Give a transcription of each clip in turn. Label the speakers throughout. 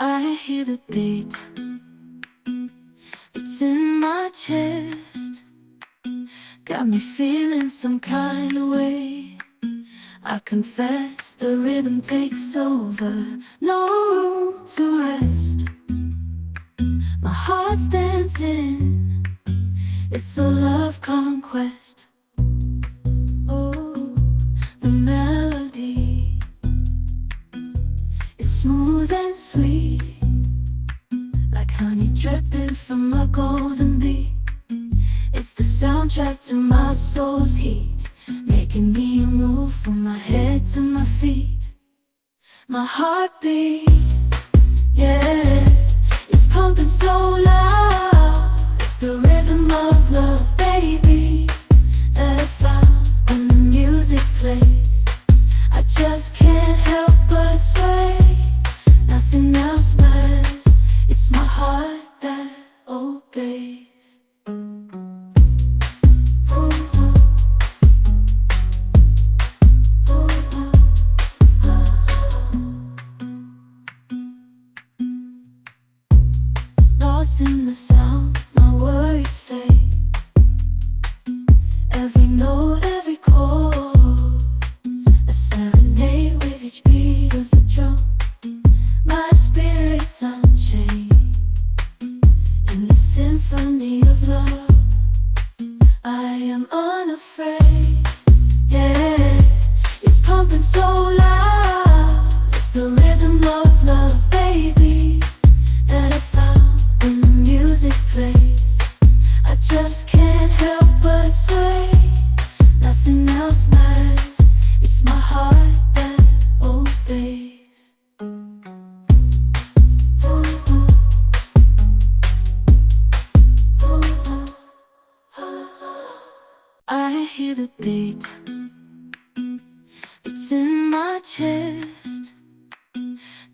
Speaker 1: I hear the beat, it's in my chest. Got me feeling some kind of way. I confess the rhythm takes over, no room to rest. My heart's dancing, it's a love conquest. Oh, the melody, it's smooth and sweet, like honey dripping from a golden bee. It's the soundtrack to my soul's heat, making me move from my head to my feet. My heartbeat, yeah, it's pumping so loud. It's the rhythm of love, baby, that I found when the music plays. I just can't help but sway. Nothing else matters, it's my heart that obeys. Lost in the sound, my worries fade. Every note, every chord, a serenade with each beat of the drum. My spirit's unchained in the symphony of love. I am unafraid, yeah, it's pumping so loud. It's the rhythm of love, baby, that I found when the music plays. I just can't help but sway. Nothing else matters, it's my heart that obeys. I hear the beat, it's in my chest.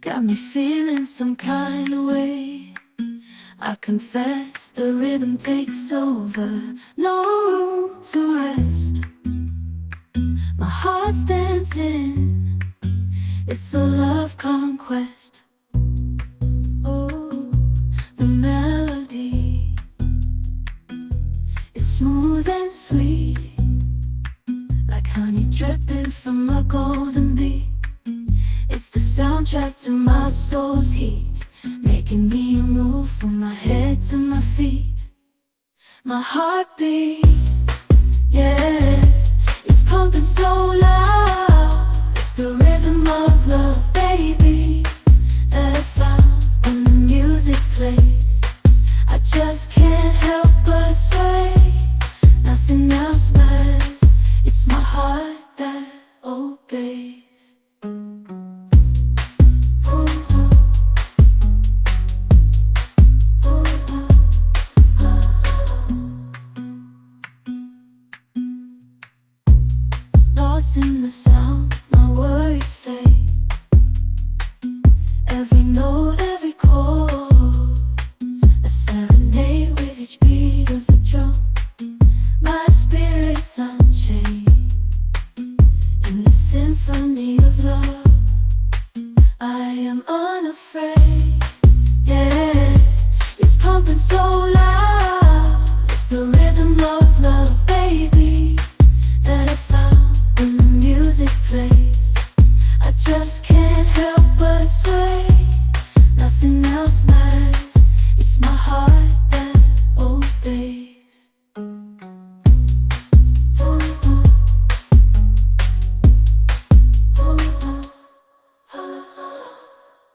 Speaker 1: Got me feeling some kind of way. I confess the rhythm takes over, no room to rest. My heart's dancing, it's a love conquest. Oh, the melody, it's smooth and sweet, like honey dripping from a golden bee. It's the soundtrack to my soul's heat, making me move from my head to my feet. My heartbeat, yeah, it's pumping so loud. It's the rhythm of love, baby, that I found when the music plays. I just can't help but sway. Nothing else matters, it's my heart that obeys. Lost in the sound, my worries fade. Every note, every chord, a serenade with each beat of the drum. My spirit's unchained in the symphony of love. I am unafraid, yeah, it's pumping so loud. It's the rhythm of love, baby, that I found when the music plays. I just can't help but sway. Nothing else matters, it's my heart that obeys.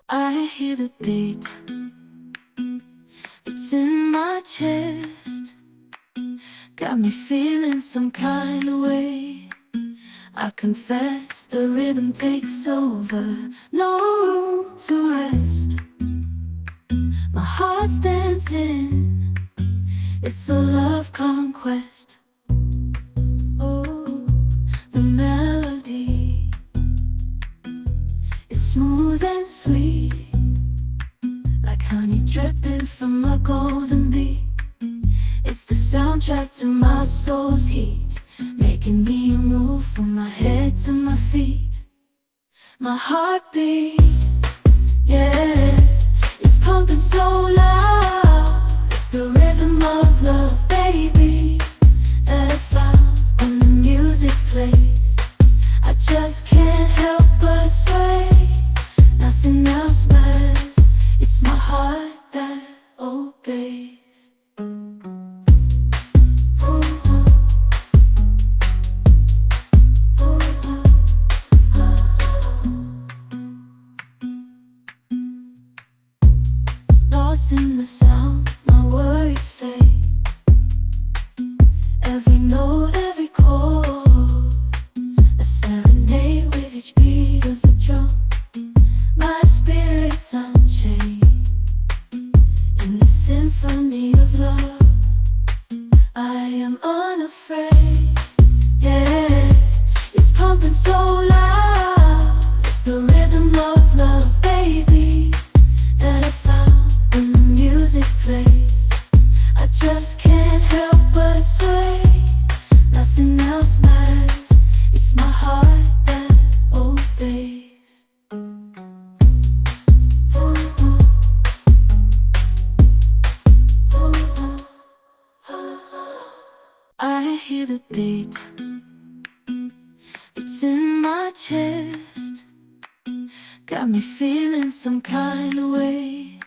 Speaker 1: I hear the beat, it's in my chest. Got me feeling some kind of way. I confess the rhythm takes over, no room to rest. My heart's dancing, it's a love conquest. Oh, the melody, it's smooth and sweet, like honey dripping from a golden bee. It's the soundtrack to my soul's heat, making me move from my head to my feet. My heartbeat, yeah, lost in the sound, my worries fade. Every note, every chord, a serenade with each beat of the drum. My spirit's unchained in the symphony of love. I am unafraid, yeah. It's pumping so loud. It's the rhythm of love, baby, that I found when the music plays. I just can't help but sway. Nothing else matters. It's my heart that obeys. I hear the beat. It's in my chest. Got me feeling some kind of way.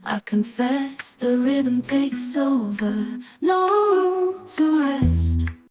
Speaker 1: I confess the rhythm takes over. No room to rest.